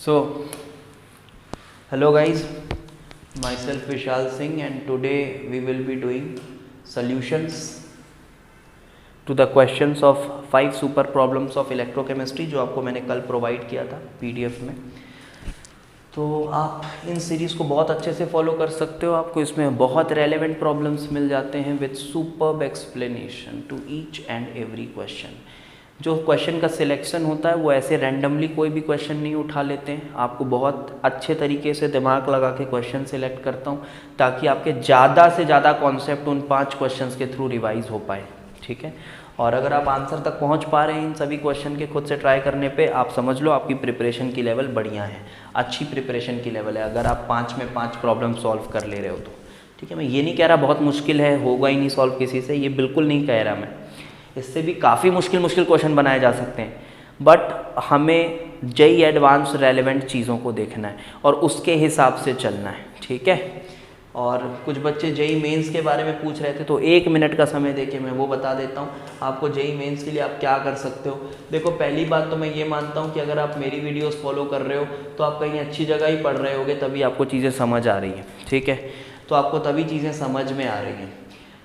So, hello guys, myself Vishal Singh and today we will be doing solutions to the questions of 5 super problems of electrochemistry जो आपको मैंने कल provide किया था PDF में। तो आप इन सीरीज़ को बहुत अच्छे से फॉलो कर सकते हो, आपको इसमें बहुत रेलेवेंट प्रॉब्लम्स मिल जाते हैं with superb explanation to each and every question. जो क्वेश्चन का सिलेक्शन होता है वो ऐसे रैंडमली कोई भी क्वेश्चन नहीं उठा लेते हैं, आपको बहुत अच्छे तरीके से दिमाग लगा के क्वेश्चन सिलेक्ट करता हूँ ताकि आपके ज़्यादा से ज़्यादा कॉन्सेप्ट उन 5 क्वेश्चंस के थ्रू रिवाइज हो पाए, ठीक है। और अगर आप आंसर तक पहुँच पा रहे हैं इन सभी क्वेश्चन के खुद से ट्राई करने पे, आप समझ लो आपकी प्रिपरेशन की लेवल बढ़िया है, अच्छी प्रिपरेशन की लेवल है अगर आप 5 में 5 प्रॉब्लम सॉल्व कर ले रहे हो तो, ठीक है। मैं ये नहीं कह रहा बहुत मुश्किल है, होगा ही नहीं सॉल्व किसी से, ये बिल्कुल नहीं कह रहा मैं। इससे भी काफ़ी मुश्किल क्वेश्चन बनाए जा सकते हैं, बट हमें जेई एडवांस रेलेवेंट चीज़ों को देखना है और उसके हिसाब से चलना है, ठीक है। और कुछ बच्चे जेई मेंस के बारे में पूछ रहे थे, तो 1 मिनट का समय देके मैं वो बता देता हूँ आपको जेई मेंस के लिए आप क्या कर सकते हो। देखो, पहली बात तो मैं ये मानता हूँ कि अगर आप मेरी वीडियोस फॉलो कर रहे हो तो आप कहीं अच्छी जगह ही पढ़ रहे होगे, तभी आपको चीज़ें समझ आ रही हैं, ठीक है। तो आपको तभी चीज़ें समझ में आ रही हैं।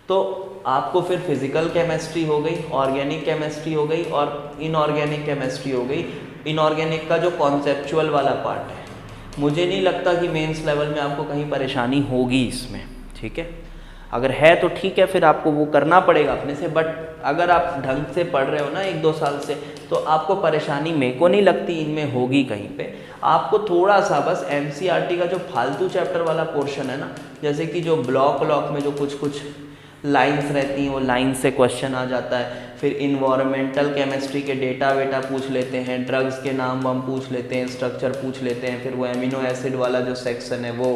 तो आपको फिर फिज़िकल केमिस्ट्री हो गई, ऑर्गेनिक केमिस्ट्री हो गई और इनऑर्गेनिक केमिस्ट्री हो गई। इनऑर्गेनिक का जो कॉन्सेप्चुअल वाला पार्ट है, मुझे नहीं लगता कि मेंस लेवल में आपको कहीं परेशानी होगी इसमें, ठीक है। अगर है तो ठीक है, फिर आपको वो करना पड़ेगा अपने से, बट अगर आप ढंग से पढ़ रहे हो ना 1-2 साल से, तो आपको परेशानी मेरे को नहीं लगती इनमें होगी कहीं पे। आपको थोड़ा सा बस एनसीईआरटी का जो फालतू चैप्टर वाला पोर्शन है ना, जैसे कि जो ब्लॉक में जो कुछ लाइंस रहती हैं, वो लाइन से क्वेश्चन आ जाता है। फिर इन्वायरमेंटल केमिस्ट्री के डेटा वेटा पूछ लेते हैं, ड्रग्स के नाम हम पूछ लेते हैं, स्ट्रक्चर पूछ लेते हैं, फिर वो एमिनो एसिड वाला जो सेक्शन है वो,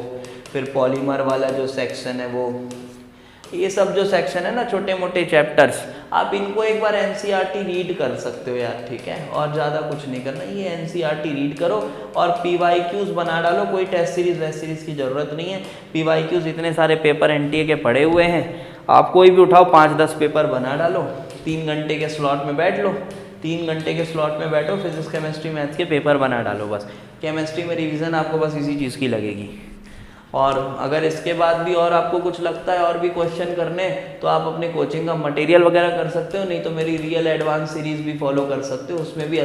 फिर पॉलीमर वाला जो सेक्शन है वो, ये सब जो सेक्शन है ना छोटे मोटे चैप्टर्स, आप इनको एक बार एनसीईआरटी रीड कर सकते हो यार, ठीक है। और ज़्यादा कुछ नहीं करना, ये एनसीईआरटी रीड करो और पीवाईक्यूज बना डालो। कोई टेस्ट सीरीज की ज़रूरत नहीं है, पीवाईक्यूज इतने सारे पेपर एनटीए के पड़े हुए हैं, आप कोई भी उठाओ 5-10 पेपर बना डालो, 3 घंटे के स्लॉट में बैठ लो, 3 घंटे के स्लॉट में बैठो, फिजिक्स केमिस्ट्री मैथ्स के पेपर बना डालो बस। केमिस्ट्री में रिवीजन आपको बस इसी चीज़ की लगेगी। और अगर इसके बाद भी और आपको कुछ लगता है और भी क्वेश्चन करने, तो आप अपने कोचिंग का मटेरियल वगैरह कर सकते हो, नहीं तो मेरी रियल एडवांस सीरीज़ भी फॉलो कर सकते हो, उसमें भी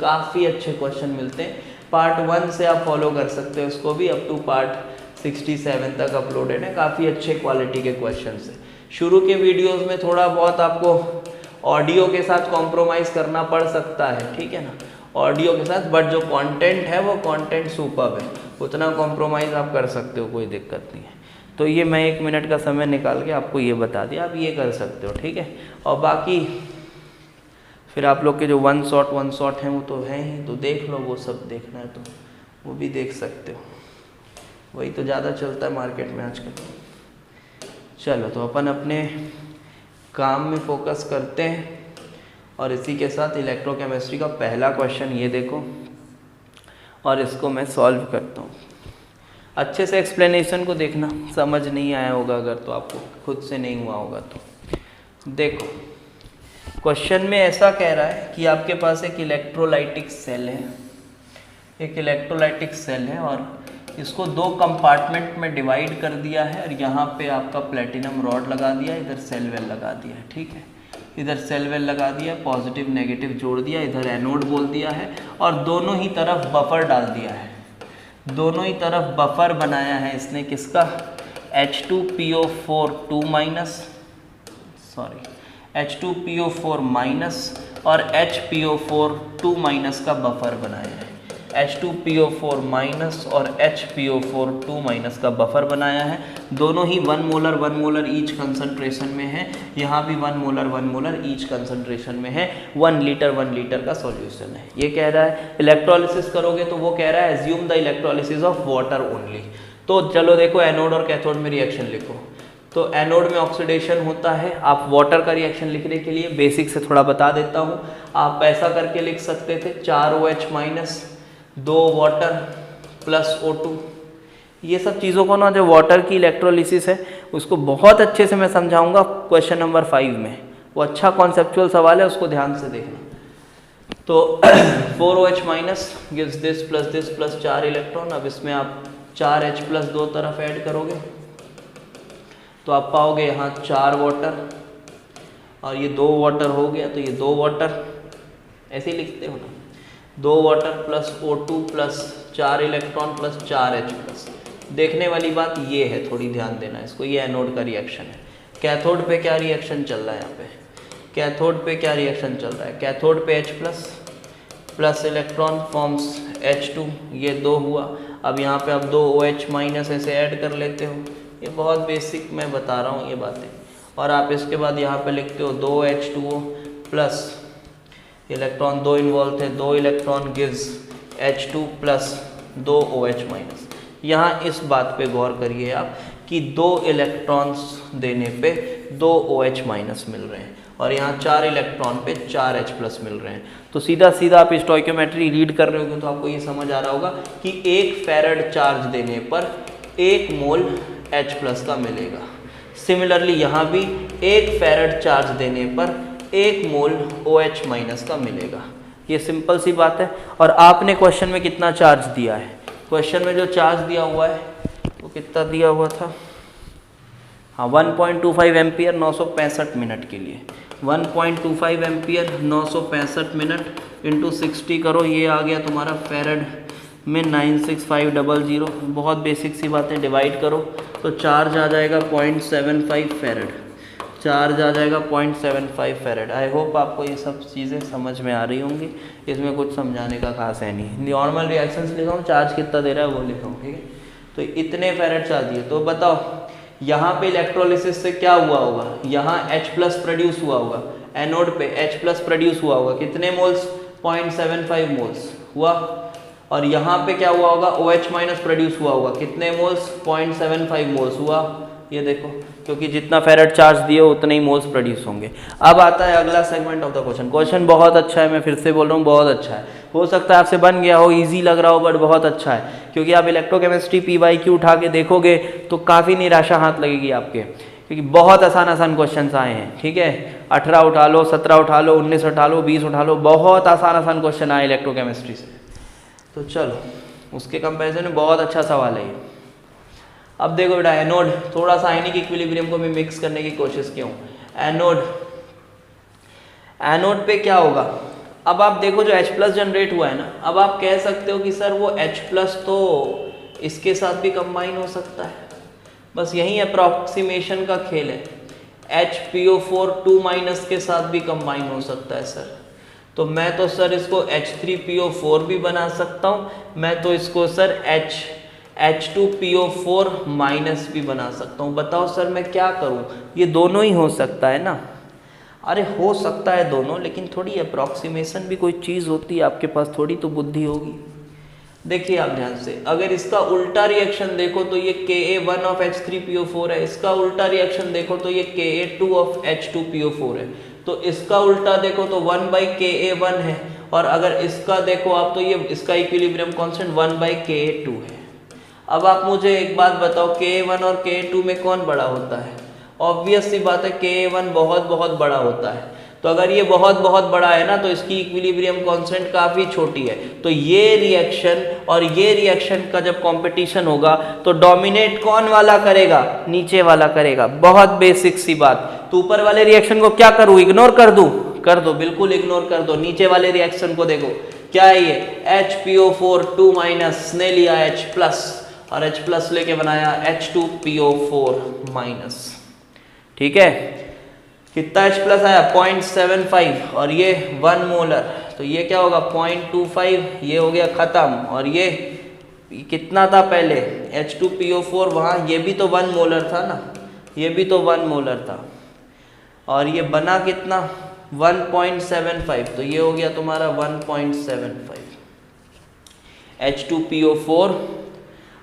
काफ़ी अच्छे क्वेश्चन मिलते हैं। पार्ट 1 से आप फॉलो कर सकते हो, उसको भी अप टू पार्ट 67 तक अपलोडेड है, काफ़ी अच्छे क्वालिटी के क्वेश्चन है। शुरू के वीडियोस में थोड़ा बहुत आपको ऑडियो के साथ कॉम्प्रोमाइज़ करना पड़ सकता है, ठीक है ना, ऑडियो के साथ, बट जो कंटेंट है वो कंटेंट सुपर्ब है, उतना कॉम्प्रोमाइज़ आप कर सकते हो, कोई दिक्कत नहीं है। तो ये मैं 1 मिनट का समय निकाल के आपको ये बता दिया, आप ये कर सकते हो, ठीक है। और बाकी फिर आप लोग के जो वन शॉट हैं वो तो हैं ही, तो देख लो, वो सब देखना है तो वो भी देख सकते हो, वही तो ज़्यादा चलता है मार्केट में आजकल। चलो, तो अपन अपने काम में फोकस करते हैं और इसी के साथ इलेक्ट्रोकेमिस्ट्री का पहला क्वेश्चन ये देखो और इसको मैं सॉल्व करता हूँ। अच्छे से एक्सप्लेनेशन को देखना, समझ नहीं आया होगा अगर तो आपको खुद से नहीं हुआ होगा तो देखो। क्वेश्चन में ऐसा कह रहा है कि आपके पास एक इलेक्ट्रोलाइटिक सेल है, एक इलेक्ट्रोलाइटिक सेल है और इसको 2 कंपार्टमेंट में डिवाइड कर दिया है और यहाँ पे आपका प्लेटिनम रॉड लगा दिया, इधर सेल वेल लगा दिया है, ठीक है। इधर सेल वेल लगा दिया, पॉजिटिव नेगेटिव जोड़ दिया, इधर एनोड बोल दिया है और दोनों ही तरफ बफर डाल दिया है, दोनों ही तरफ बफर बनाया है इसने किसका, H2PO4 और HPO4 2- का बफर बनाया है। H2PO4- और HPO4 2- का बफर बनाया है, दोनों ही 1 मोलर ईच कंसंट्रेशन में है, यहाँ भी 1 मोलर ईच कंसंट्रेशन में है, 1 लीटर का सॉल्यूशन है। ये कह रहा है इलेक्ट्रोलिसिस करोगे तो वो कह रहा है assume the electrolysis of water only. तो चलो देखो, एनोड और कैथोड में रिएक्शन लिखो। तो एनोड में ऑक्सीडेशन होता है, आप वाटर का रिएक्शन लिखने के लिए बेसिक से थोड़ा बता देता हूँ, आप ऐसा करके लिख सकते थे 4 OH- 2 वाटर प्लस O2। ये सब चीज़ों को ना, जो वाटर की इलेक्ट्रोलिसिस है उसको बहुत अच्छे से मैं समझाऊंगा क्वेश्चन नंबर 5 में, वो अच्छा कॉन्सेप्चुअल सवाल है, उसको ध्यान से देखना। तो 4OH minus gives this plus 4 electron. अब इसमें आप 4H प्लस दो तरफ ऐड करोगे तो आप पाओगे यहाँ 4 वाटर, और ये 2 वाटर हो गया तो ये 2 वाटर, ऐसे ही लिखते हो ना, 2 water plus O2 plus 4 electron plus 4H plus. देखने वाली बात ये है, थोड़ी ध्यान देना इसको, ये एनोड का रिएक्शन है। कैथोड पे क्या रिएक्शन चल रहा है? यहाँ पे कैथोड पे क्या रिएक्शन चल रहा है? कैथोड पे H plus electron forms H2, ये 2 हुआ। अब यहाँ पे आप 2OH माइनस ऐसे ऐड कर लेते हो, ये बहुत बेसिक मैं बता रहा हूँ ये बातें। और आप इसके बाद यहाँ पे लिखते हो 2H2O प्लस इलेक्ट्रॉन 2 इन्वॉल्व थे, 2 electron gives H2 plus 2OH minus. यहाँ इस बात पे गौर करिए आप कि 2 इलेक्ट्रॉन्स देने पे 2OH माइनस मिल रहे हैं, और यहाँ 4 इलेक्ट्रॉन पे 4H प्लस मिल रहे हैं। तो सीधा सीधा आप स्टोइकियोमेट्री रीड कर रहे होगे तो आपको ये समझ आ रहा होगा कि 1 फैराड चार्ज देने पर 1 मोल H प्लस का मिलेगा। सिमिलरली यहाँ भी 1 फैराड चार्ज देने पर 1 मोल OH माइनस का मिलेगा। ये सिंपल सी बात है। और आपने क्वेश्चन में कितना चार्ज दिया है? क्वेश्चन में जो चार्ज दिया हुआ है वो कितना दिया हुआ था? हाँ, 1.25 एम्पियर 965 मिनट के लिए। 1.25 एम्पियर 965 मिनट इंटू 60 करो, ये आ गया तुम्हारा फैराड में 96500। बहुत बेसिक सी बातें, डिवाइड करो तो चार्ज आ जाएगा 0.75 फैराड। चार्ज आ जाएगा 0.75 फैराड। आई होप आपको ये सब चीज़ें समझ में आ रही होंगी, इसमें कुछ समझाने का खास है नहीं। नॉर्मल रिएक्शंस लिखा हूँ, चार्ज कितना दे रहा है वो लिखा हूँ, ठीक है। तो इतने फैराड चार्ज दिए, तो बताओ यहाँ पे इलेक्ट्रोलिसिस से क्या हुआ होगा? यहाँ H प्लस प्रोड्यूस हुआ होगा, एनोड पे H प्लस प्रोड्यूस हुआ होगा, कितने मोल्स? 0.75 मोल्स हुआ। और यहाँ पे क्या हुआ होगा? OH माइनस प्रोड्यूस हुआ होगा, कितने मोल्स? 0.75 मोल्स हुआ। ये देखो, क्योंकि जितना फैराड चार्ज दिए उतने ही मोल्स प्रोड्यूस होंगे। अब आता है अगला segment of the question. Question बहुत अच्छा है, मैं फिर से बोल रहा हूँ, बहुत अच्छा है। हो सकता है आपसे बन गया हो, इजी लग रहा हो, बट बहुत अच्छा है, क्योंकि आप इलेक्ट्रोकेमिस्ट्री PYQ उठा के देखोगे तो काफ़ी निराशा हाथ लगेगी आपके, क्योंकि बहुत आसान आसान क्वेश्चन आए हैं, ठीक है। 18 उठा लो, 17 उठा लो, 19 उठा लो, 20 उठा लो, बहुत आसान आसान क्वेश्चन आए इलेक्ट्रोकेमिस्ट्री से। तो चलो, उसके कंपेरिजन में बहुत अच्छा सवाल है ये। अब देखो बेटा, एनोड, थोड़ा सा आयनिक इक्विलिब्रियम को मैं मिक्स करने की कोशिश किया हूँ। एनोड पे क्या होगा? अब आप देखो जो H प्लस जनरेट हुआ है ना, अब आप कह सकते हो कि सर वो H प्लस तो इसके साथ भी कंबाइन हो सकता है। बस यही अप्रॉक्सीमेशन का खेल है। HPO4 2 माइनस के साथ भी कंबाइन हो सकता है सर। तो मैं तो सर इसको H3PO4 भी बना सकता हूँ, मैं तो इसको सर H2PO4 माइनस भी बना सकता हूँ। बताओ सर मैं क्या करूँ? ये दोनों ही हो सकता है ना? अरे हो सकता है दोनों, लेकिन थोड़ी अप्रॉक्सीमेशन भी कोई चीज़ होती है आपके पास, थोड़ी तो बुद्धि होगी। देखिए आप ध्यान से, अगर इसका उल्टा रिएक्शन देखो तो ये Ka1 ऑफ H3PO4 है, इसका उल्टा रिएक्शन देखो तो ये Ka2 ऑफ H2PO4 है। तो इसका उल्टा देखो तो 1/Ka1 है, और अगर इसका देखो आप तो ये इसका इक्विलिब्रियम कांस्टेंट 1/Ka2 है। अब आप मुझे एक बात बताओ, Ka1 और Ka2 में कौन बड़ा होता है? ऑब्वियस सी बात है Ka1 बहुत बहुत बड़ा होता है। तो अगर ये बहुत बहुत बड़ा है ना, तो इसकी इक्विलिब्रियम कांस्टेंट काफ़ी छोटी है। तो ये रिएक्शन और ये रिएक्शन का जब कंपटीशन होगा तो डोमिनेट कौन वाला करेगा? नीचे वाला करेगा। बहुत बेसिक सी बात। तो ऊपर वाले रिएक्शन को क्या करूँ? इग्नोर कर दूँ? कर दो, बिल्कुल इग्नोर कर दो। नीचे वाले रिएक्शन को देखो, क्या है ये? HPO4 2 माइनस ने लिया H प्लस, और H प्लस लेके बनाया H2PO4 माइनस, ठीक है। कितना H प्लस आया? 0.75, और ये 1 मोलर, तो ये क्या होगा? 0.25, ये हो गया खत्म। और ये कितना था पहले? H2PO4, वहाँ ये भी तो 1 मोलर था ना, ये भी तो 1 मोलर था, और ये बना कितना? 1.75, तो ये हो गया तुम्हारा 1.75 H2PO4।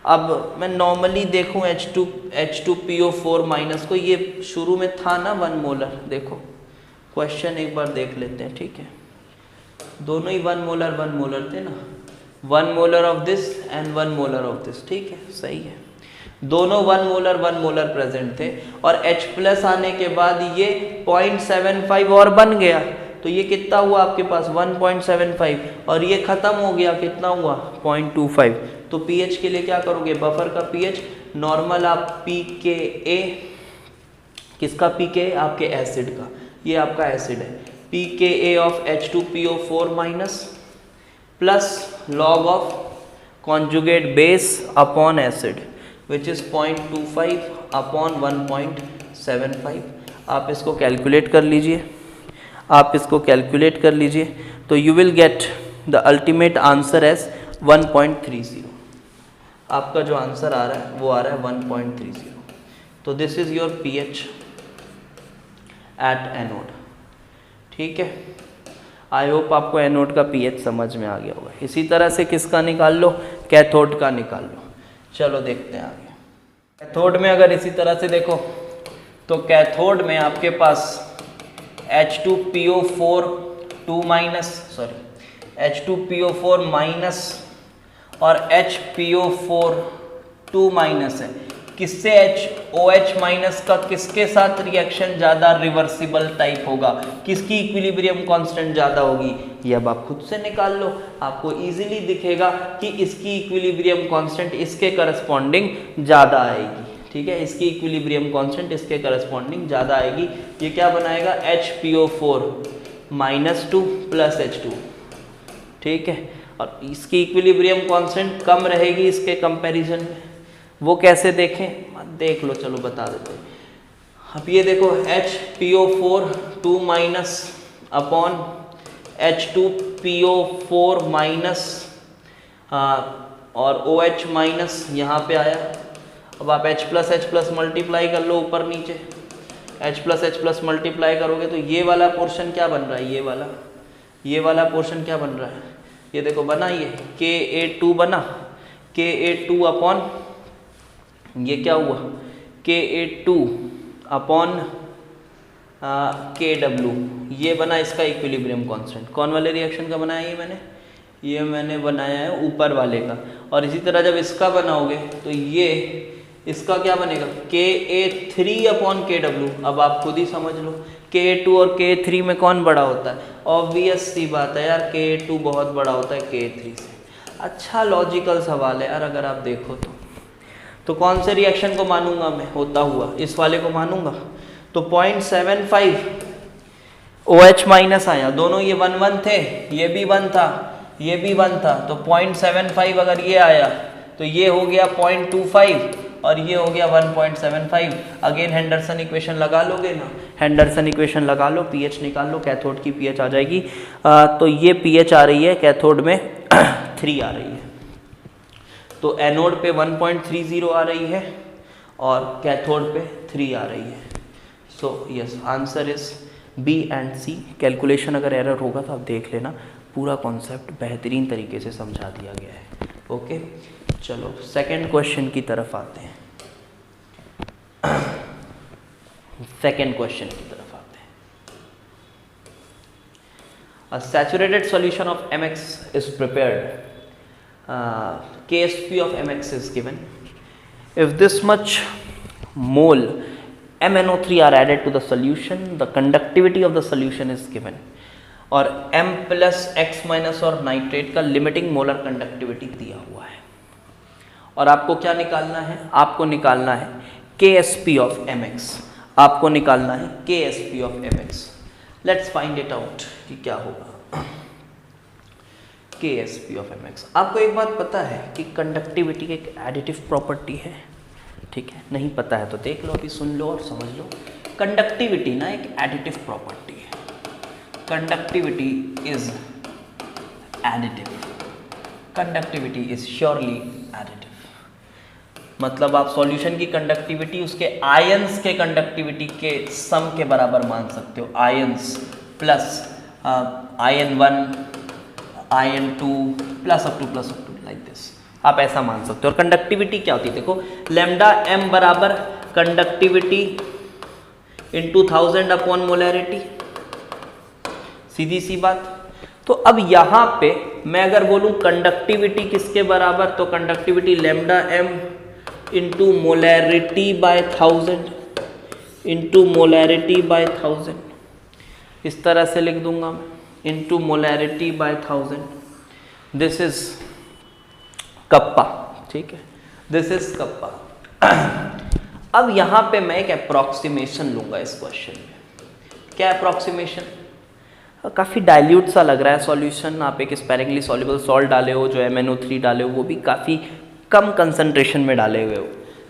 अब मैं नॉर्मली देखूं H2PO4 माइनस को, ये शुरू में था ना 1 मोलर। देखो क्वेश्चन एक बार देख लेते हैं, ठीक है। दोनों ही 1 मोलर थे ना, 1 molar of this and 1 molar of this, ठीक है, सही है। दोनों 1 मोलर प्रेजेंट थे, और H प्लस आने के बाद ये 0.75 और बन गया। तो ये कितना हुआ आपके पास 1.75 और ये ख़त्म हो गया, कितना हुआ 0.25। तो पीएच के लिए क्या करोगे, बफर का पीएच नॉर्मल आप pKa, किसका pKa, आपके एसिड का, ये आपका एसिड है, pKa of H2PO4 minus plus log of conjugate base upon acid which is 0.25 upon 1.75। आप इसको कैलकुलेट कर लीजिए, आप इसको कैलकुलेट कर लीजिए, तो you will get the ultimate answer as 1.30। आपका जो आंसर आ रहा है वो आ रहा है 1.30। तो this is your pH at anode. ठीक है, आई होप आपको एनोड का पीएच समझ में आ गया होगा। इसी तरह से किसका निकाल लो, कैथोड का निकाल लो। चलो देखते हैं आगे। कैथोड में अगर इसी तरह से देखो तो कैथोड में आपके पास H2PO4 2 minus, sorry H2PO4 minus और HPO4 2 माइनस है। किससे OH माइनस का किसके साथ रिएक्शन ज़्यादा रिवर्सिबल टाइप होगा, किसकी इक्विलिब्रियम कांस्टेंट ज़्यादा होगी, ये अब आप खुद से निकाल लो। आपको इजीली दिखेगा कि इसकी इक्विलिब्रियम कांस्टेंट इसके करस्पॉन्डिंग ज़्यादा आएगी। ठीक है, इसकी इक्विलिब्रियम कांस्टेंट इसके करस्पॉन्डिंग ज़्यादा आएगी। ये क्या बनाएगा, HPO4 -2 प्लस H2। ठीक है, और इसकी इक्विलिब्रियम कांस्टेंट कम रहेगी इसके कंपैरिजन में। वो कैसे देखें, देख लो, चलो बता देते हैं। अब ये देखो HPO4 2 minus upon H2PO4 minus और OH माइनस यहाँ पे आया। अब आप H प्लस मल्टीप्लाई कर लो ऊपर नीचे, H प्लस मल्टीप्लाई करोगे तो ये वाला पोर्शन क्या बन रहा है, ये वाला पोर्शन क्या बन रहा है, ये देखो बना, ये Ka2 बना, Ka2 अपॉन ये क्या हुआ, Ka2 अपॉन Kw, ये बना इसका इक्विलिब्रियम कांस्टेंट। कौन वाले रिएक्शन का बनाया ये मैंने बनाया है ऊपर वाले का। और इसी तरह जब इसका बनाओगे तो ये इसका क्या बनेगा, Ka3 अपॉन Kw। अब आप खुद ही समझ लो Ka2 और Ka3 में कौन बड़ा होता है, ऑब्वियस सी बात है यार, Ka2 बहुत बड़ा होता है Ka3 से। अच्छा लॉजिकल सवाल है यार, अगर आप देखो तो कौन से रिएक्शन को मानूंगा मैं होता हुआ, इस वाले को मानूंगा। तो 0.75 OH माइनस आया, दोनों ये 1 1 थे, ये भी 1 था, ये भी 1 था, तो 0.75 अगर ये आया तो ये हो गया 0.25 और ये हो गया 1.75। अगेन हेंडरसन इक्वेशन लगा लोगे ना, हेंडरसन इक्वेशन लगा लो, पीएच निकाल लो, कैथोड की पीएच आ जाएगी। तो ये पीएच आ रही है कैथोड में 3 आ रही है, तो एनोड पे 1.30 आ रही है और कैथोड पे 3 आ रही है। So yes, answer is B and C. Calculation अगर एरर होगा तो आप देख लेना, पूरा कॉन्सेप्ट बेहतरीन तरीके से समझा दिया गया है। ओके, चलो सेकंड क्वेश्चन की तरफ आते हैं। सेकंड क्वेश्चन की तरफ आते हैं। A saturated solution of MX is prepared. Ksp of MX is given. If this much mole MnO3 are added to the solution, the conductivity of the solution is given. और M plus X minus और nitrate का limiting molar conductivity दिया हुआ है और आपको क्या निकालना है, आपको निकालना है Ksp of Mx, आपको निकालना है Ksp of Mx। Let's find it out कि क्या होगा Ksp of Mx। आपको एक बात पता है कि कंडक्टिविटी एक एडिटिव प्रॉपर्टी है, ठीक है, नहीं पता है तो देख लो, अभी सुन लो और समझ लो। कंडक्टिविटी ना एक एडिटिव प्रॉपर्टी है, conductivity is additive, conductivity is surely additive. मतलब आप सॉल्यूशन की कंडक्टिविटी उसके आयंस के कंडक्टिविटी के सम के बराबर मान सकते हो। Ions plus ion 1 ion 2 plus up to like this, आप ऐसा मान सकते हो। और कंडक्टिविटी क्या होती है, देखो लैम्डा m बराबर कंडक्टिविटी इंटू 1000 अपॉन मोलैरिटी, सीधी सी बात। तो अब यहाँ पे मैं अगर बोलूँ कंडक्टिविटी किसके बराबर, तो conductivity lambda m into molarity by 1000 into molarity by 1000। इस तरह से लिख दूंगा मैं, into molarity by 1000, this is kappa, ठीक है, दिस इज कप्पा। अब यहाँ पे मैं एक अप्रॉक्सीमेशन लूंगा इस क्वेश्चन में। क्या अप्रॉक्सीमेशन? काफ़ी डाइल्यूट सा लग रहा है सॉल्यूशन, आप एक स्पेरिंगली सॉल्युबल सॉल्ट डाले हो, जो MnO3 डाले हो वो भी काफ़ी कम कंसंट्रेशन में डाले हुए हो,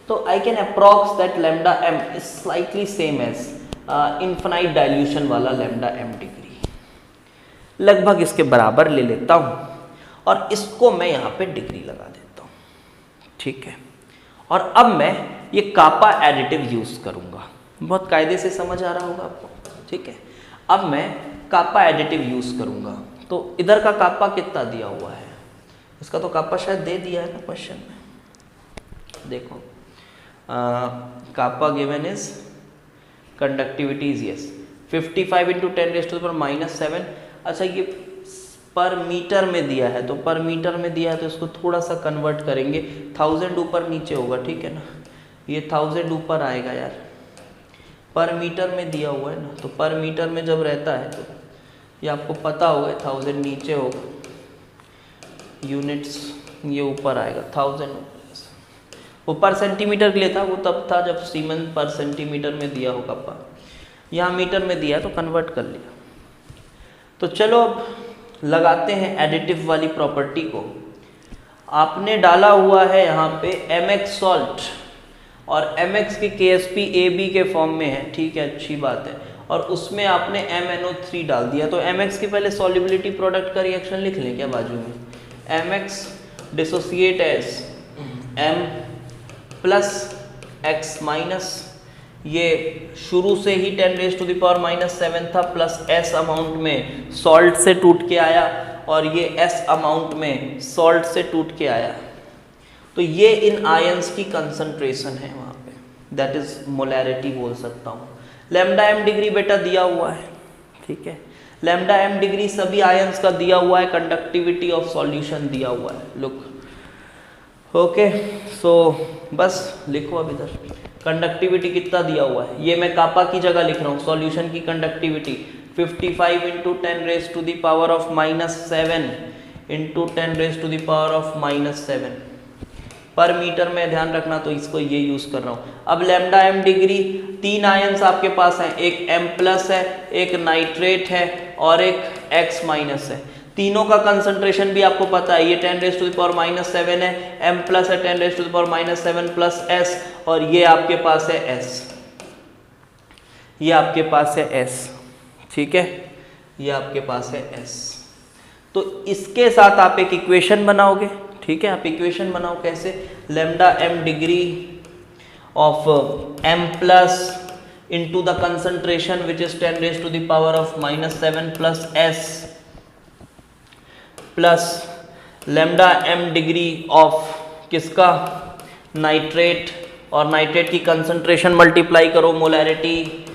तो I can approx that lambda m is slightly same as infinite dilution वाला लैम्डा m डिग्री, लगभग इसके बराबर ले लेता हूँ और इसको मैं यहाँ पे डिग्री लगा देता हूँ, ठीक है। और अब मैं ये कापा एडिटिव यूज़ करूँगा, बहुत कायदे से समझ आ रहा होगा आपको, ठीक है। अब मैं कापा एडिटिव यूज़ करूँगा, तो इधर का कापा कितना दिया हुआ है, इसका तो कापा शायद दे दिया है ना क्वेश्चन में, देखो kappa given is conductivity is yes 55 into 10⁻⁻⁷। अच्छा ये पर मीटर में दिया है, तो पर मीटर में दिया है तो इसको थोड़ा सा कन्वर्ट करेंगे, 1000 ऊपर नीचे होगा, ठीक है ना, ये 1000 ऊपर आएगा यार, पर मीटर में दिया हुआ है ना, तो पर मीटर में जब रहता है तो ये आपको पता होगा 1000 नीचे होगा, यूनिट्स ये ऊपर आएगा 1000, वो पर सेंटीमीटर के लिए था, वो तब था जब सीमेंस पर सेंटीमीटर में दिया होगा, पर यहाँ मीटर में दिया है तो कन्वर्ट कर लिया। तो चलो अब लगाते हैं एडिटिव वाली प्रॉपर्टी को। आपने डाला हुआ है यहाँ पे mx सॉल्ट, और mx की KSP AB के फॉर्म में है, ठीक है, अच्छी बात है, और उसमें आपने MnO3 डाल दिया, तो mx की पहले सॉल्युबिलिटी प्रोडक्ट का रिएक्शन लिख लें क्या बाजू में, mx dissociate as m plus x minus, ये शुरू से ही 10⁻⁻⁷ था, प्लस s अमाउंट में सॉल्ट से टूट के आया, और ये s अमाउंट में सॉल्ट से टूट के आया, तो ये इन आयंस की कंसंट्रेशन है वहाँ पे, दैट इज मोलैरिटी बोल सकता हूँ। लैम्डा m डिग्री बेटा दिया हुआ है, ठीक है, लैम्डा m डिग्री सभी आयंस का दिया हुआ है, कंडक्टिविटी ऑफ सॉल्यूशन दिया हुआ है, लुक ओके। सो बस लिखो अब इधर कंडक्टिविटी कितना दिया हुआ है, ये मैं कापा की जगह लिख रहा हूँ, सॉल्यूशन की कंडक्टिविटी 55 इंटू 10⁻⁻7 इंटू 10⁻⁻7 पर मीटर में, ध्यान रखना, तो इसको ये यूज कर रहा हूँ। अब लैम्डा m डिग्री, 3 आयंस आपके पास हैं, एक m प्लस है, एक नाइट्रेट है और एक x माइनस है, तीनों का कंसंट्रेशन भी आपको पता है, ये 10⁻⁻7 है, m प्लस है 10⁻⁻7 प्लस s, और ये आपके पास है s, ये आपके पास है s, ठीक है, ये आपके पास है s। तो इसके साथ आप एक इक्वेशन बनाओगे, ठीक है, आप इक्वेशन बनाओ कैसे, lambda m degree of m plus into the concentration which is 10⁻⁻7 plus s plus lambda m degree of किसका, नाइट्रेट, और नाइट्रेट की कंसंट्रेशन मल्टीप्लाई करो मोलैरिटी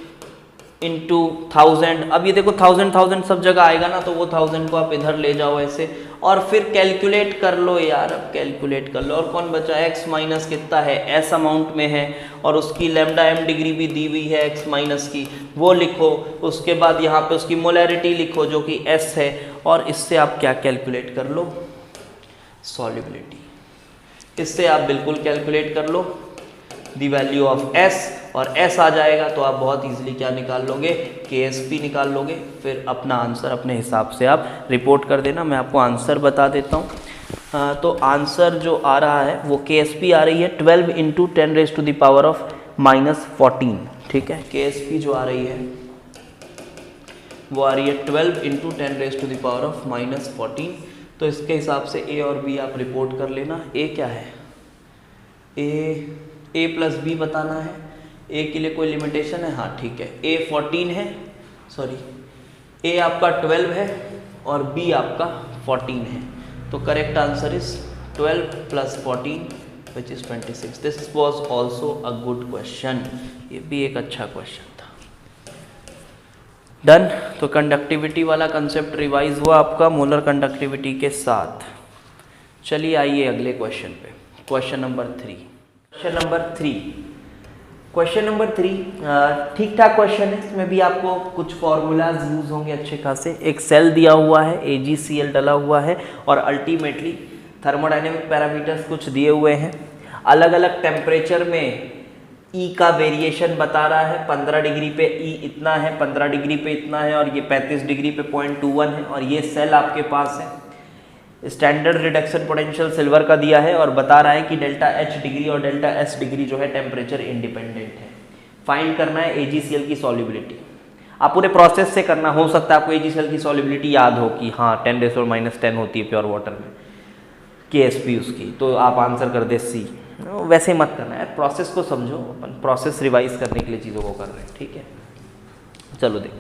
इंटू 1000। अब ये देखो 1000 सब जगह आएगा ना, तो वो 1000 को आप इधर ले जाओ ऐसे, और फिर कैलकुलेट कर लो यार, अब कैलकुलेट कर लो, और कौन बचा, x माइनस कितना है, s अमाउंट में है, और उसकी लैम्डा m डिग्री भी दी हुई है x माइनस की, वो लिखो, उसके बाद यहाँ पे उसकी मोलैरिटी लिखो जो कि s है, और इससे आप क्या कैलकुलेट कर लो, सॉल्युबिलिटी, इससे आप बिल्कुल कैलकुलेट कर लो दी वैल्यू ऑफ s, और s आ जाएगा तो आप बहुत इजीली क्या निकाल लोगे, KSP निकाल लोगे, फिर अपना आंसर अपने हिसाब से आप रिपोर्ट कर देना। मैं आपको आंसर बता देता हूँ, तो आंसर जो आ रहा है वो KSP आ रही है 12 इंटू 10⁻⁻14, ठीक है, KSP जो आ रही है वो आ रही है 12 इंटू 10⁻⁻14, तो इसके हिसाब से A और B आप रिपोर्ट कर लेना। A क्या है, A प्लस B बताना है, A के लिए कोई लिमिटेशन है, हाँ ठीक है, A 14 है, सॉरी A आपका 12 है और B आपका 14 है, तो correct answer is 12 plus 14 which is 26। This was also a good question, ये भी एक अच्छा क्वेश्चन था। डन, तो कंडक्टिविटी वाला कंसेप्ट रिवाइज हुआ आपका मोलर कंडक्टिविटी के साथ। चलिए आइए अगले क्वेश्चन पे, question number 3। Question number 3, question number 3 ठीक ठाक क्वेश्चन है, इसमें भी आपको कुछ फॉर्मूलाज यूज होंगे अच्छे खासे। एक सेल दिया हुआ है, AgCl डला हुआ है और अल्टीमेटली थर्मोडायनेमिक पैरामीटर्स कुछ दिए हुए हैं। अलग अलग टेम्परेचर में E का वेरिएशन बता रहा है। 15 डिग्री पे E इतना है, 15 डिग्री पे इतना है और ये 35 डिग्री पे 0.21 है। और ये सेल आपके पास है। स्टैंडर्ड रिडक्शन पोटेंशियल सिल्वर का दिया है और बता रहा है कि डेल्टा H डिग्री और डेल्टा S डिग्री जो है टेम्परेचर इंडिपेंडेंट है। फाइंड करना है AgCl की सॉल्युबिलिटी। आप पूरे प्रोसेस से करना, हो सकता है आपको AgCl की सॉल्युबिलिटी याद हो कि हाँ 10⁻⁻10 होती है प्योर वाटर में KSP उसकी, तो आप आंसर कर दे C। वैसे मत करना है, प्रोसेस को समझो, अपन प्रोसेस रिवाइज करने के लिए चीज़ों को कर रहे हैं, ठीक है। चलो देखो,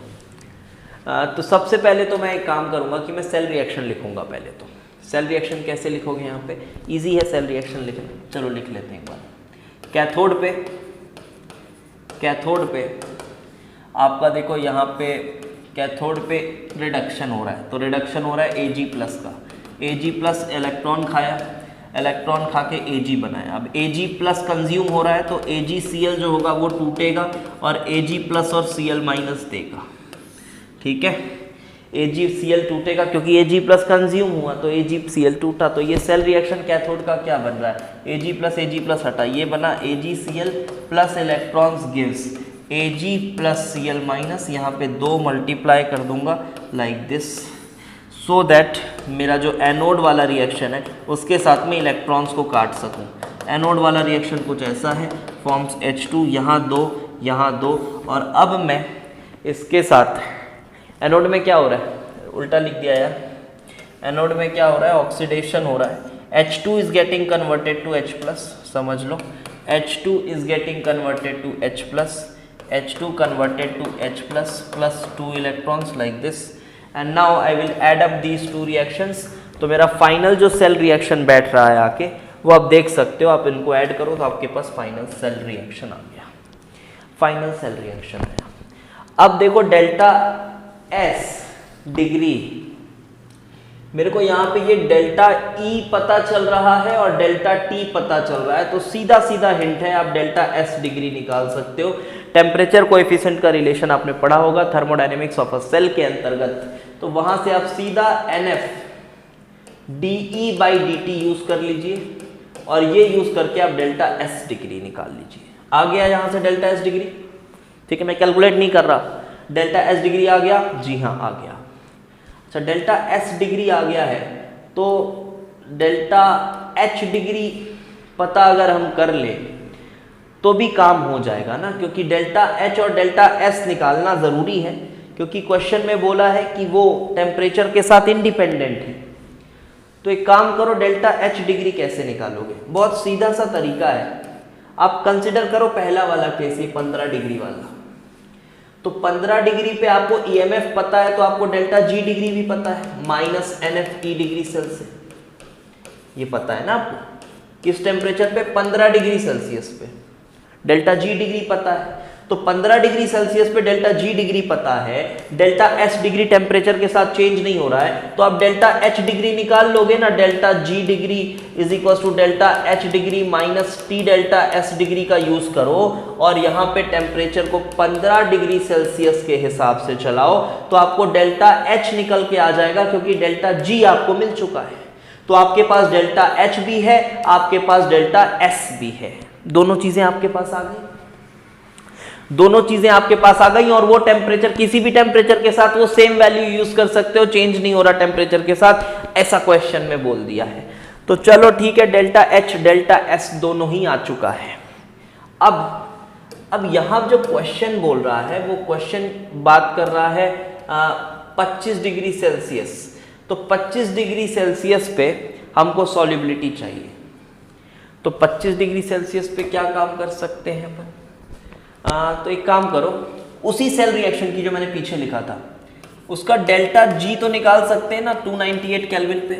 तो सबसे पहले तो मैं एक काम करूँगा कि मैं सेल रिएक्शन लिखूँगा। पहले तो सेल रिएक्शन कैसे लिखोगे, यहाँ पे इजी है सेल रिएक्शन लिखना। चलो लिख लेते हैं एक बार। कैथोड पे आपका देखो, यहाँ पे कैथोड पे रिडक्शन हो रहा है, तो रिडक्शन हो रहा है Ag+ का। Ag+ इलेक्ट्रॉन खाया, इलेक्ट्रॉन खा के Ag बनाया। अब Ag+ कंज्यूम हो रहा है तो AgCl जो होगा वो टूटेगा और Ag+ और Cl- देगा, ठीक है। AgCl टूटेगा क्योंकि Ag+ कंज्यूम हुआ तो AgCl टूटा। तो ये सेल रिएक्शन कैथोड का क्या बन रहा है, Ag+ हटा, ये बना AgCl plus electrons gives Ag+ Cl-। यहाँ पे 2 मल्टीप्लाई कर दूंगा लाइक दिस, सो दैट मेरा जो एनोड वाला रिएक्शन है उसके साथ में इलेक्ट्रॉन्स को काट सकूं। एनोड वाला रिएक्शन कुछ ऐसा है, फॉर्म्स H2, यहाँ 2 यहाँ 2। और अब मैं इसके साथ, एनोड में क्या हो रहा है, उल्टा लिख दिया यार। एनोड में क्या हो रहा है, ऑक्सीडेशन हो रहा है। H2 is getting converted to H+, समझ लो। H2 is getting converted to H+, H2 converted to H+ plus 2 electrons like this, and now I will add up these two reactions। तो मेरा फाइनल जो cell reaction बैठ रहा है आके, वो आप देख सकते हो। आप इनको ऐड करो तो आपके पास फाइनल सेल रिएक्शन आ गया, फाइनल सेल रिएक्शन है। अब देखो डेल्टा S डिग्री, मेरे को यहाँ पे ये डेल्टा E पता चल रहा है और डेल्टा T पता चल रहा है, तो सीधा सीधा हिंट है, आप डेल्टा S डिग्री निकाल सकते हो। टेम्परेचर कोएफिशिएंट का रिलेशन आपने पढ़ा होगा थर्मोडायनेमिक्स ऑफ अ सेल के अंतर्गत, तो वहां से आप सीधा NF dE/dt यूज कर लीजिए और ये यूज करके आप डेल्टा S डिग्री निकाल लीजिए। आ गया यहां से डेल्टा S डिग्री, ठीक है। मैं कैलकुलेट नहीं कर रहा, डेल्टा S डिग्री आ गया, जी हाँ आ गया। अच्छा, डेल्टा S डिग्री आ गया है तो डेल्टा H डिग्री पता अगर हम कर ले तो भी काम हो जाएगा ना, क्योंकि डेल्टा H और डेल्टा S निकालना जरूरी है, क्योंकि क्वेश्चन में बोला है कि वो टेम्परेचर के साथ इंडिपेंडेंट है। तो एक काम करो, डेल्टा H डिग्री कैसे निकालोगे, बहुत सीधा सा तरीका है। आप कंसिडर करो पहला वाला केस, ये 15 डिग्री वाला। तो 15 डिग्री पे आपको EMF पता है, तो आपको डेल्टा G डिग्री भी पता है, -NF डिग्री सेल्सियस, ये पता है ना आपको। किस टेम्परेचर पे, 15 डिग्री सेल्सियस पे डेल्टा G डिग्री पता है। तो 15 डिग्री सेल्सियस पे डेल्टा G डिग्री पता है, डेल्टा S डिग्री टेम्परेचर के साथ चेंज नहीं हो रहा है, तो आप डेल्टा H डिग्री निकाल लोगे ना। Delta G degree is equal to delta H degree minus T delta S degree का यूज करो और यहाँ पे टेम्परेचर को 15 डिग्री सेल्सियस के हिसाब से चलाओ, तो आपको डेल्टा H निकल के आ जाएगा, क्योंकि डेल्टा G आपको मिल चुका है। तो आपके पास डेल्टा H भी है, आपके पास डेल्टा S भी है, दोनों चीजें आपके पास आ गई, दोनों चीजें आपके पास आ गई। और वो टेम्परेचर, किसी भी टेम्परेचर के साथ वो सेम वैल्यू यूज कर सकते हो, चेंज नहीं हो रहा टेम्परेचर के साथ, ऐसा क्वेश्चन में बोल दिया है। तो चलो ठीक है, डेल्टा H डेल्टा S दोनों ही आ चुका है। अब यहां जो क्वेश्चन बोल रहा है, वो क्वेश्चन बात कर रहा है 25 डिग्री सेल्सियस। तो 25 डिग्री सेल्सियस पे हमको सॉल्युबिलिटी चाहिए। तो 25 डिग्री सेल्सियस पे क्या काम कर सकते हैं अपन, तो एक काम करो, उसी सेल रिएक्शन की जो मैंने पीछे लिखा था उसका डेल्टा G तो निकाल सकते हैं ना, 298 केल्विन पे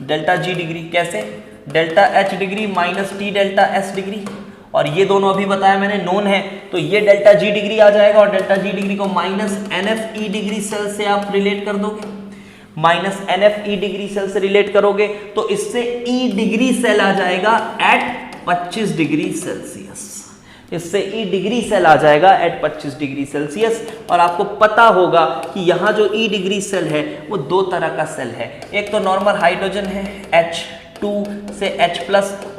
डेल्टा G डिग्री। कैसे, delta H degree minus T delta S degree, और ये दोनों अभी बताया मैंने नोन है, तो ये डेल्टा G डिग्री आ जाएगा और डेल्टा G डिग्री को माइनस NF डिग्री सेल से आप रिलेट कर दोगे, माइनस NF डिग्री सेल से रिलेट करोगे तो इससे E डिग्री सेल आ जाएगा एट 25 डिग्री सेल्सियस। इससे ई डिग्री सेल आ जाएगा एट 25 डिग्री सेल्सियस। और आपको पता होगा कि यहाँ जो ई डिग्री सेल है वो दो तरह का सेल है, एक तो नॉर्मल हाइड्रोजन है H2 से H+,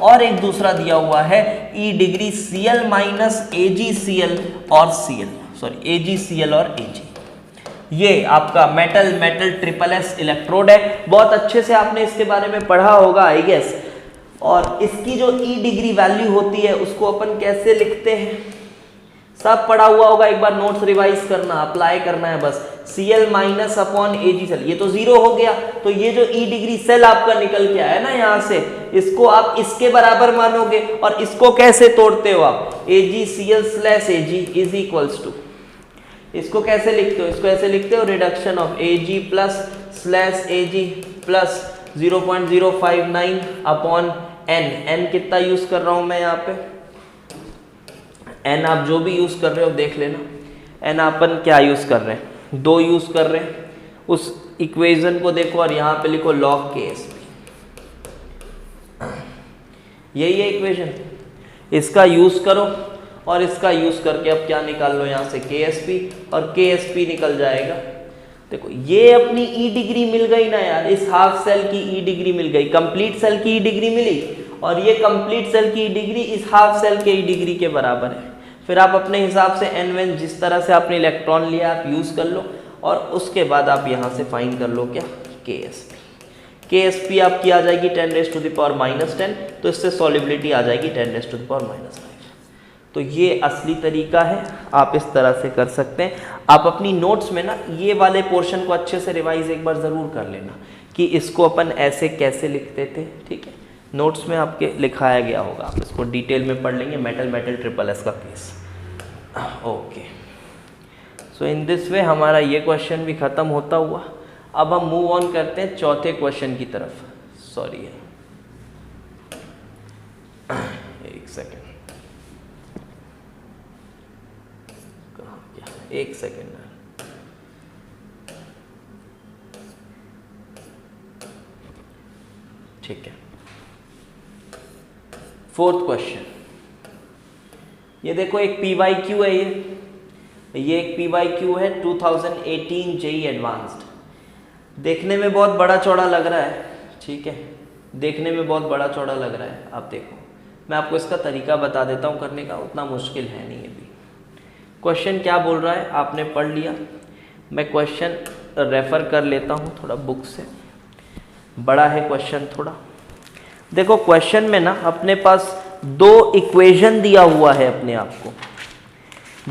और एक दूसरा दिया हुआ है ई डिग्री Cl माइनस AgCl और AgCl और Ag। ये आपका मेटल ट्रिपल S इलेक्ट्रोड है, बहुत अच्छे से आपने इसके बारे में पढ़ा होगा आई गेस। और इसकी जो ई डिग्री वैल्यू होती है उसको अपन कैसे लिखते हैं, सब पढ़ा हुआ होगा, एक बार नोट्स रिवाइज करना, अप्लाई करना है बस। Cl minus upon Ag cell, ये तो 0 हो गया, तो ये जो ई डिग्री सेल आपका निकल के आया ना यहाँ से, इसको आप इसके बराबर मानोगे। और इसको कैसे तोड़ते हो आप, AgCl/Ag इज इक्वल्स टू, इसको कैसे लिखते हो, इसको ऐसे लिखते हो reduction of Ag+/Ag plus 0.059 upon n कितना यूज कर रहा हूं मैं यहाँ पे, n आप जो भी यूज कर रहे हो देख लेना। n अपन क्या यूज कर रहे हैं, 2 यूज कर रहे हैं, उस इक्वेशन को देखो और यहाँ पे लिखो log Ksp, यही है इक्वेशन, इसका यूज करो और इसका यूज करके अब क्या निकाल लो यहाँ से Ksp, और Ksp निकल जाएगा। देखो ये अपनी ई डिग्री मिल गई ना यार, इस हाफ सेल की ई डिग्री मिल गई, कंप्लीट सेल की ई डिग्री मिली, और ये कंप्लीट सेल की ई डिग्री इस हाफ सेल के ई डिग्री के बराबर है। फिर आप अपने हिसाब से n जिस तरह से आपने इलेक्ट्रॉन लिया आप यूज कर लो, और उसके बाद आप यहाँ से फाइंड कर लो क्या, Ksp आपकी आ जाएगी 10⁻⁻10, तो इससे सॉलिबिलिटी आ जाएगी 10⁻⁻5। तो ये असली तरीका है, आप इस तरह से कर सकते हैं। आप अपनी नोट्स में ना ये वाले पोर्शन को अच्छे से रिवाइज एक बार ज़रूर कर लेना कि इसको अपन ऐसे कैसे लिखते थे, ठीक है, नोट्स में आपके लिखाया गया होगा, आप इसको डिटेल में पढ़ लेंगे, मेटल ट्रिपल S का case. Okay, so in this way हमारा ये क्वेश्चन भी ख़त्म होता हुआ। अब हम मूव ऑन करते हैं चौथे क्वेश्चन की तरफ। सॉरी एक सेकेंड, एक सेकेंड, ठीक है। फोर्थ क्वेश्चन, ये देखो एक PYQ है, ये एक PYQ है 2018 JEE एडवांस्ड। देखने में बहुत बड़ा चौड़ा लग रहा है, ठीक है, देखने में बहुत बड़ा चौड़ा लग रहा है। आप देखो, मैं आपको इसका तरीका बता देता हूँ करने का, उतना मुश्किल है नहीं अभी। क्वेश्चन क्या बोल रहा है आपने पढ़ लिया, मैं क्वेश्चन रेफर कर लेता हूँ थोड़ा बुक से, बड़ा है क्वेश्चन थोड़ा। देखो क्वेश्चन में ना अपने पास 2 इक्वेशन दिया हुआ है, अपने आप को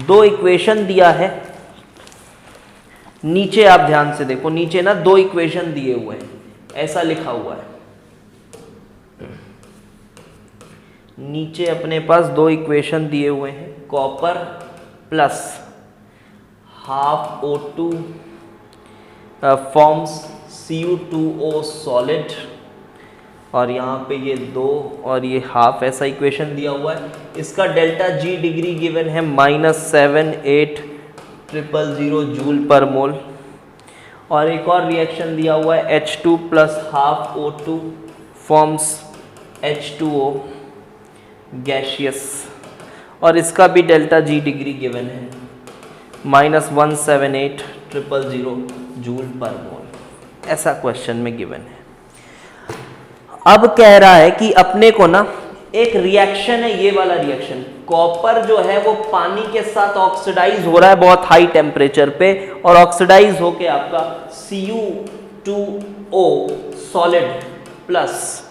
2 इक्वेशन दिया है। नीचे आप ध्यान से देखो, नीचे ना 2 इक्वेशन दिए हुए हैं, ऐसा लिखा हुआ है। नीचे अपने पास 2 इक्वेशन दिए हुए हैं, copper plus half O2 forms Cu2O solid, और यहाँ पे ये 2 और ये हाफ, ऐसा इक्वेशन दिया हुआ है। इसका डेल्टा G डिग्री गिवन है -78000 जूल पर मोल, और एक और रिएक्शन दिया हुआ है H2 plus half O2 forms H2O gaseous, और इसका भी डेल्टा G डिग्री गिवन है -178,000 जूल पर मोल, ऐसा क्वेश्चन में गिवन है। अब कह रहा है कि अपने को ना एक रिएक्शन है, ये वाला रिएक्शन, कॉपर जो है वो पानी के साथ ऑक्सीडाइज हो रहा है बहुत हाई टेम्परेचर पे, और ऑक्सीडाइज होके आपका Cu2O सॉलिड प्लस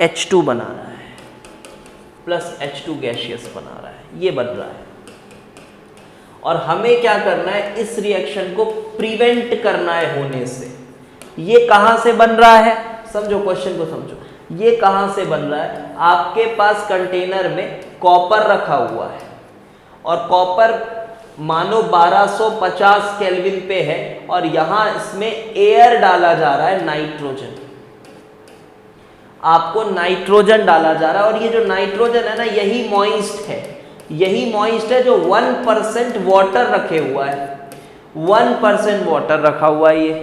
H2 बना रहा है, प्लस H2 गैशियस बना रहा है, ये बन रहा है। और हमें क्या करना है, इस रिएक्शन को प्रिवेंट करना है होने से। ये कहां से बन रहा है, समझो क्वेश्चन को समझो, ये कहां से बन रहा है। आपके पास कंटेनर में कॉपर रखा हुआ है, और कॉपर मानो 1250 केल्विन पे है, और यहां इसमें एयर डाला जा रहा है, नाइट्रोजन, आपको नाइट्रोजन डाला जा रहा है। और ये जो नाइट्रोजन है ना, यही मॉइस्ट है, यही मॉइस्ट है जो 1% वाटर रखे हुआ है, 1% वाटर रखा हुआ है ये।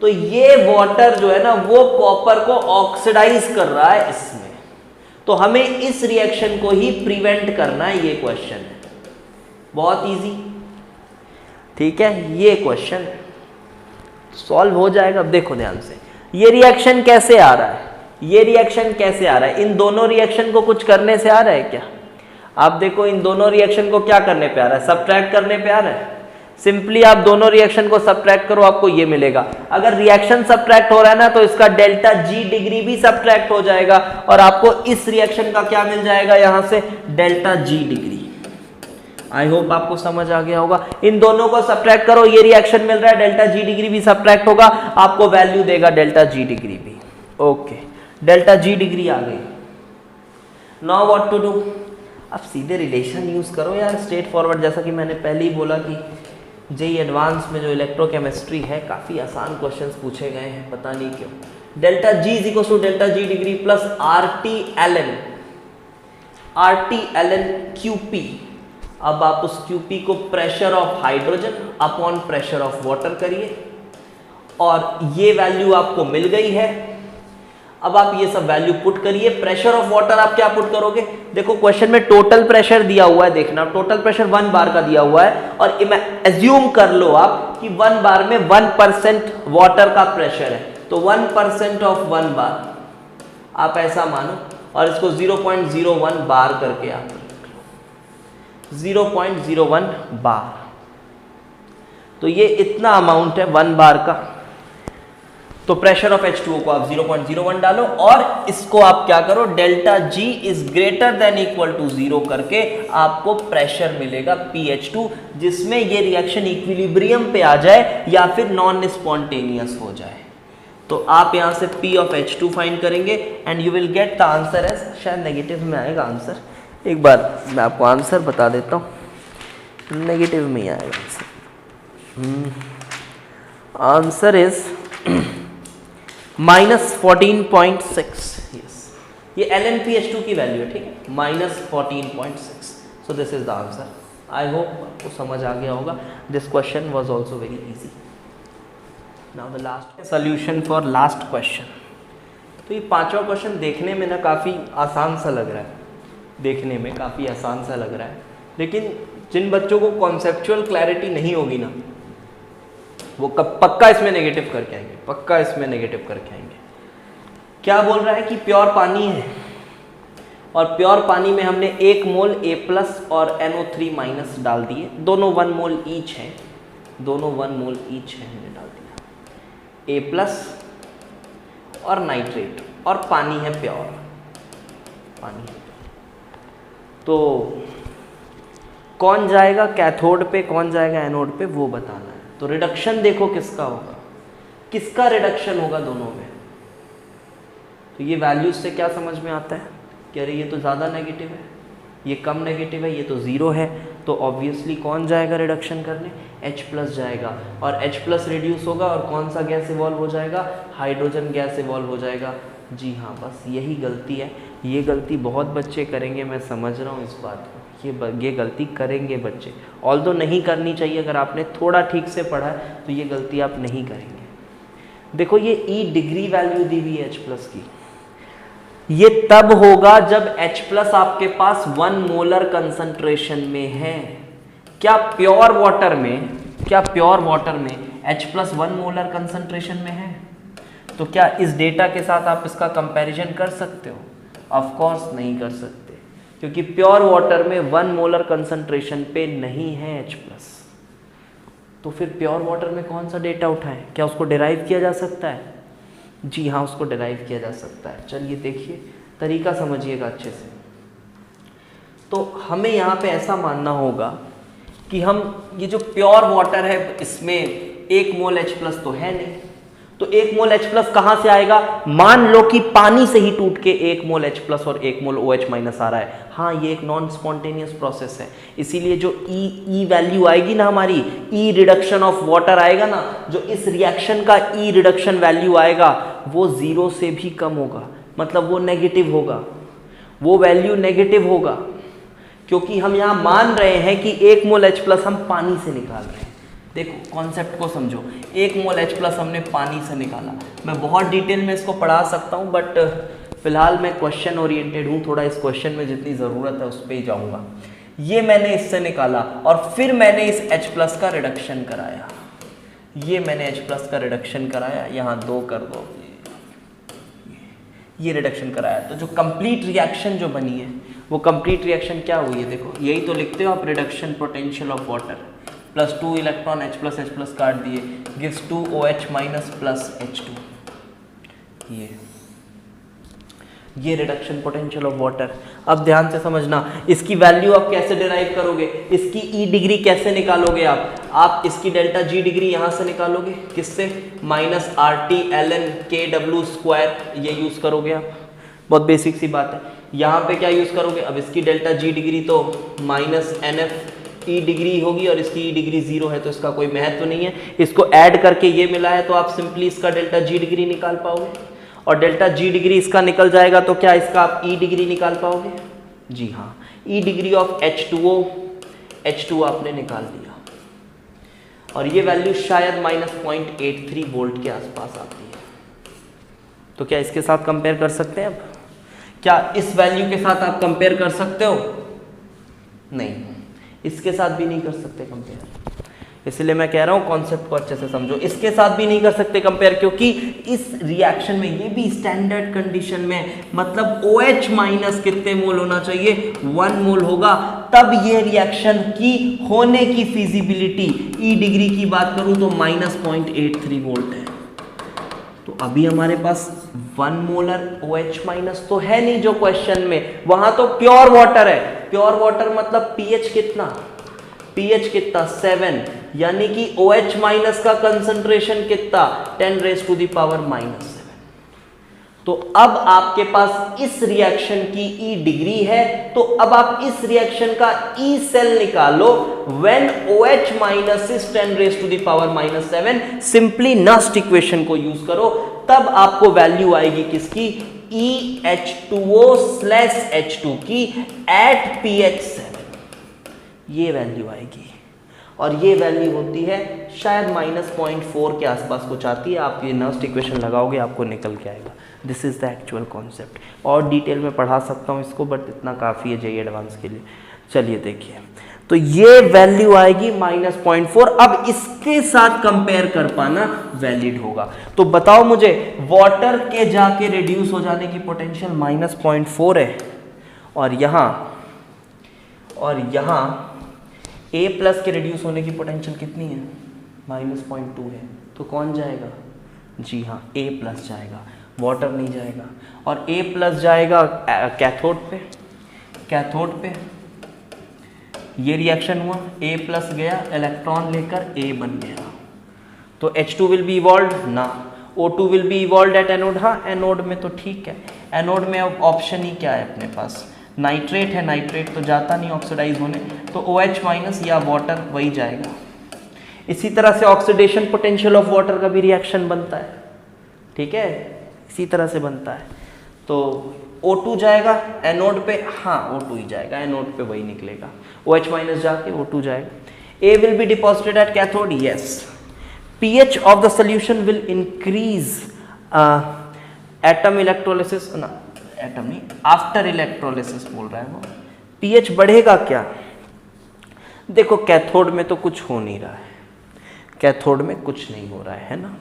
तो ये वाटर जो है ना, वो कॉपर को ऑक्सीडाइज कर रहा है इसमें। तो तो हमें इस रिएक्शन को ही प्रिवेंट करना है। ये क्वेश्चन है, बहुत इजी, ठीक है। ये क्वेश्चन सॉल्व हो जाएगा। अब देखो ध्यान से, ये रिएक्शन कैसे आ रहा है, ये रिएक्शन कैसे आ रहा है, इन दोनों रिएक्शन को कुछ करने से आ रहा है क्या? आप देखो इन दोनों रिएक्शन को क्या करने पे आ रहा है, सब्ट्रैक्ट करने पे आ रहा है। सिंपली आप दोनों रिएक्शन को सब्ट्रैक्ट करो, आपको ये मिलेगा। अगर रिएक्शन सब्ट्रैक्ट हो रहा है ना, तो इसका डेल्टा जी डिग्री भी सब्ट्रैक्ट हो जाएगा और आपको इस रिएक्शन का क्या मिल जाएगा, यहां से delta G degree. I hope आपको समझ आ गया होगा। इन दोनों को सब्ट्रैक्ट करो, ये रिएक्शन मिल रहा है, डेल्टा जी डिग्री भी सब्ट्रैक्ट होगा, आपको वैल्यू देगा डेल्टा जी डिग्री भी। ओके, डेल्टा जी डिग्री आ गई। नाउ व्हाट टू डू, अब सीधे रिलेशन यूज करो यार, स्ट्रेट फॉरवर्ड। जैसा कि मैंने पहले ही बोला कि जेईई एडवांस में जो इलेक्ट्रोकेमिस्ट्री है, काफी आसान क्वेश्चंस पूछे गए हैं, पता नहीं क्यों। Delta G is equal to delta G degree plus R T L N QP. अब आप उस क्यूपी को pressure of hydrogen upon pressure of water करिए और ये वैल्यू आपको मिल गई है। अब आप ये सब वैल्यू पुट करिए। प्रेशर ऑफ वाटर आप क्या पुट करोगे, देखो क्वेश्चन में टोटल प्रेशर दिया हुआ है, देखना टोटल प्रेशर 1 बार का दिया हुआ है और एज्यूम कर लो आप कि 1 बार में 1% वाटर का प्रेशर है, तो 1% ऑफ 1 बार आप ऐसा मानो और इसको 0.01 बार करके आप 0.01 बार, तो ये इतना अमाउंट है 1 बार का। तो प्रेशर ऑफ H2O को आप 0.01 डालो और इसको आप क्या करो, delta G is greater than equal to 0 करके आपको प्रेशर मिलेगा PH2, जिसमें ये रिएक्शन इक्विलिब्रियम पे आ जाए या फिर नॉन स्पॉन्टेनियस हो जाए। तो आप यहां से P ऑफ H2 फाइंड करेंगे and you will get the answer as, शायद नेगेटिव में आएगा आंसर, एक बार मैं आपको आंसर बता देता हूँ, नेगेटिव में ही आएगा आंसर। Answer is -14.6। यस, ये LnPH2 की वैल्यू है, ठीक है, -14.6। So this is the answer. I hope आपको समझ आ गया होगा। This question was also very easy. Now the last solution for last question. तो ये पांचवा क्वेश्चन देखने में ना काफ़ी आसान सा लग रहा है, देखने में काफ़ी आसान सा लग रहा है, लेकिन जिन बच्चों को कॉन्सेप्चुअल क्लैरिटी नहीं होगी ना, वो पक्का इसमें नेगेटिव करके आएंगे, पक्का इसमें नेगेटिव करके आएंगे। क्या बोल रहा है कि प्योर पानी है और प्योर पानी में हमने 1 मोल A+ और NO3- डाल दिए, दोनों 1 मोल ईच है, दोनों 1 मोल ईच है, हमने डाल दिया A+ और नाइट्रेट, और पानी है प्योर, पानी है। तो कौन जाएगा कैथोड पे, कौन जाएगा एनोड पे, वो बताना है। तो रिडक्शन देखो किसका होगा, किसका रिडक्शन होगा दोनों में। तो ये वैल्यूज से क्या समझ में आता है कि अरे ये तो ज़्यादा नेगेटिव है, ये कम नेगेटिव है, ये तो 0 है, तो ऑब्वियसली कौन जाएगा रिडक्शन करने, H+ जाएगा और H+ रिड्यूस होगा और कौन सा गैस इवॉल्व हो जाएगा, हाइड्रोजन गैस इवॉल्व हो जाएगा। जी हाँ, बस यही गलती है। ये गलती बहुत बच्चे करेंगे, मैं समझ रहा हूँ इस बात को, ये गलती करेंगे बच्चे, ऑल्दो नहीं करनी चाहिए। अगर आपने थोड़ा ठीक से पढ़ा है तो ये गलती आप नहीं करेंगे। देखो ये E डिग्री वैल्यू दी हुई है H+ की, ये तब होगा जब H+ आपके पास 1 मोलर कंसंट्रेशन में है। क्या प्योर वाटर में, क्या प्योर वाटर में H+ 1 मोलर कंसंट्रेशन में है? तो क्या इस डेटा के साथ आप इसका कंपैरिजन कर सकते हो? ऑफ कोर्स नहीं कर सकते, क्योंकि प्योर वाटर में 1 मोलर कंसंट्रेशन पे नहीं है H+। तो फिर प्योर वाटर में कौन सा डेटा उठाएं? क्या उसको डिराइव किया जा सकता है? जी हाँ, उसको डिराइव किया जा सकता है। चलिए देखिए, तरीका समझिएगा अच्छे से। तो हमें यहाँ पे ऐसा मानना होगा कि हम ये जो प्योर वाटर है इसमें 1 मोल H+ तो है नहीं, तो 1 मोल H+ कहाँ से आएगा? मान लो कि पानी से ही टूट के 1 मोल H+ और 1 मोल OH- आ रहा है। हाँ, ये एक नॉन स्पॉन्टेनियस प्रोसेस है, इसीलिए जो E वैल्यू आएगी ना हमारी, E रिडक्शन ऑफ वाटर आएगा ना, जो इस रिएक्शन का E रिडक्शन वैल्यू आएगा वो 0 से भी कम होगा, मतलब वो नेगेटिव होगा, वो वैल्यू नेगेटिव होगा, क्योंकि हम यहाँ मान रहे हैं कि 1 मोल H+ हम पानी से निकाल रहे हैं। देखो कॉन्सेप्ट को समझो, 1 मोल H+ हमने पानी से निकाला। मैं बहुत डिटेल में इसको पढ़ा सकता हूँ, बट फिलहाल मैं क्वेश्चन ओरिएंटेड हूँ, थोड़ा इस क्वेश्चन में जितनी ज़रूरत है उस पर ही जाऊँगा। ये मैंने इससे निकाला और फिर मैंने इस H+ का रिडक्शन कराया, ये मैंने H+ का रिडक्शन कराया, यहाँ 2 कर दो, ये रिडक्शन कराया। तो जो कंप्लीट रिएक्शन जो बनी है वो कंप्लीट रिएक्शन क्या हुई है, देखो यही तो लिखते हो आप, reduction potential of water plus 2 electron H+H+ काट दिए gives 2 OH minus plus H2। ये रिडक्शन पोटेंशियल ऑफ वाटर। अब ध्यान से समझना, इसकी वैल्यू आप कैसे डिराइव करोगे, इसकी ई डिग्री कैसे निकालोगे आप इसकी डेल्टा जी डिग्री यहाँ से निकालोगे, किससे, माइनस RT ln KW², ये यूज़ करोगे आप, बहुत बेसिक सी बात है। यहाँ पे क्या यूज़ करोगे, अब इसकी डेल्टा जी डिग्री तो माइनस NF ई डिग्री होगी और इसकी ई डिग्री 0 है तो इसका कोई महत्व नहीं है, इसको ऐड करके ये मिला है तो आप सिंपली इसका डेल्टा जी डिग्री निकाल पाओगे, और डेल्टा जी डिग्री इसका निकल जाएगा तो क्या इसका आप ई डिग्री निकाल पाओगे, जी हाँ, ई डिग्री ऑफ H2O आपने निकाल दिया और ये वैल्यू शायद -0.83 वोल्ट के आसपास आती है। तो क्या इसके साथ कंपेयर कर सकते हैं अब, क्या इस वैल्यू के साथ आप कंपेयर कर सकते हो, नहीं, इसके साथ भी नहीं कर सकते कंपेयर, इसलिए मैं कह रहा हूं कॉन्सेप्ट को अच्छे से समझो। इसके साथ भी नहीं कर सकते कंपेयर क्योंकि इस रिएक्शन में, ये भी स्टैंडर्ड कंडीशन में, मतलब OH माइनस कितने मोल होना चाहिए, 1 मोल होगा, तब ये रिएक्शन की होने की फिजिबिलिटी, ई डिग्री की बात करूं तो -0.83 वोल्ट है। तो अभी हमारे पास 1 मोलर OH माइनस तो है नहीं जो क्वेश्चन में, वहां तो प्योर वाटर है, प्योर वाटर मतलब pH कितना, pH कितना 7, यानी कि OH माइनस का कंसंट्रेशन कितना 10⁻⁻⁻⁷। तो अब आपके पास इस रिएक्शन की ई डिग्री है, तो अब आप इस रिएक्शन का ई सेल निकालो when OH minus is 10⁻⁻⁷। Simply Nernst equation को यूज करो, तब आपको वैल्यू आएगी किसकी, EH2O/H2 की एट pH 7, ये वैल्यू आएगी और ये वैल्यू होती है शायद -0.4 के आसपास कुछ आती है। आप ये नस्ट इक्वेशन लगाओगे आपको निकल के आएगा। This is the actual concept, और डिटेल में पढ़ा सकता हूँ इसको, बट इतना काफ़ी है JEE एडवांस के लिए। चलिए देखिए, तो ये वैल्यू आएगी -0.4। अब इसके साथ कंपेयर कर पाना वैलिड होगा। तो बताओ मुझे, वाटर के जाके रिड्यूस हो जाने की पोटेंशियल -0.4 है और यहाँ A+ के रिड्यूस होने की पोटेंशियल कितनी है, -0.2 है। तो कौन जाएगा, जी हाँ, A+ जाएगा, वाटर नहीं जाएगा। और A+ जाएगा कैथोड पे ये रिएक्शन हुआ, A+ गया इलेक्ट्रॉन लेकर, A बन गया, तो H2 विल बी इवॉल्व्ड ना, O2 will be evolved at anode. हाँ, एनोड में तो ठीक है, एनोड में अब ऑप्शन ही क्या है अपने पास, नाइट्रेट है, नाइट्रेट तो जाता नहीं ऑक्सीडाइज होने, तो OH माइनस या वाटर वही जाएगा। इसी तरह से ऑक्सीडेशन पोटेंशियल ऑफ वाटर का भी रिएक्शन बनता है, ठीक है, इसी तरह से बनता है। तो O2 जाएगा एनोड पे, हाँ O2 ही जाएगा, एनोड पे वही निकलेगा, OH माइनस जाके O2 जाएगा। A will be deposited at cathode, yes. pH of the solution will increase atom electrolysis, ना एटम नहीं, आफ्टर इलेक्ट्रोलिसिस बोल रहा है वो, pH बढ़ेगा क्या, देखो कैथोड में तो कुछ हो नहीं रहा है, कैथोड में कुछ नहीं हो रहा है ना,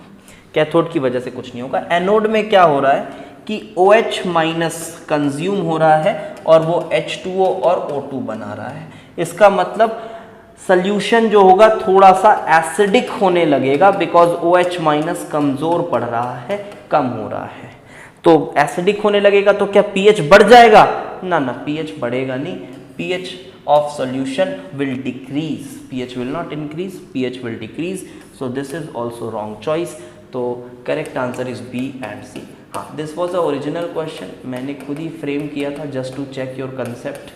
कैथोड की वजह से कुछ नहीं होगा। एनोड में क्या हो रहा है कि OH माइनस कंज्यूम हो रहा है और वो H2O और O2 बना रहा है। इसका मतलब सल्यूशन जो होगा थोड़ा सा एसिडिक होने लगेगा, बिकॉज OH माइनस कमजोर पड़ रहा है, कम हो रहा है, तो एसिडिक होने लगेगा। तो क्या pH बढ़ जाएगा, ना ना, pH बढ़ेगा नहीं, pH of solution will decrease, pH will not increase, pH will decrease, so this is also wrong choice। तो correct answer is B and C। हाँ, this was a original question, मैंने खुद ही फ्रेम किया था just to check your concept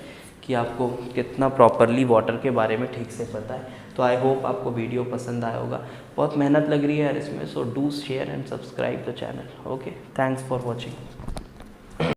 कि आपको कितना प्रॉपरली वाटर के बारे में ठीक से पता है। तो आई होप आपको वीडियो पसंद आया होगा, बहुत मेहनत लग रही है यार इसमें, so do share and subscribe the channel. Okay, thanks for watching.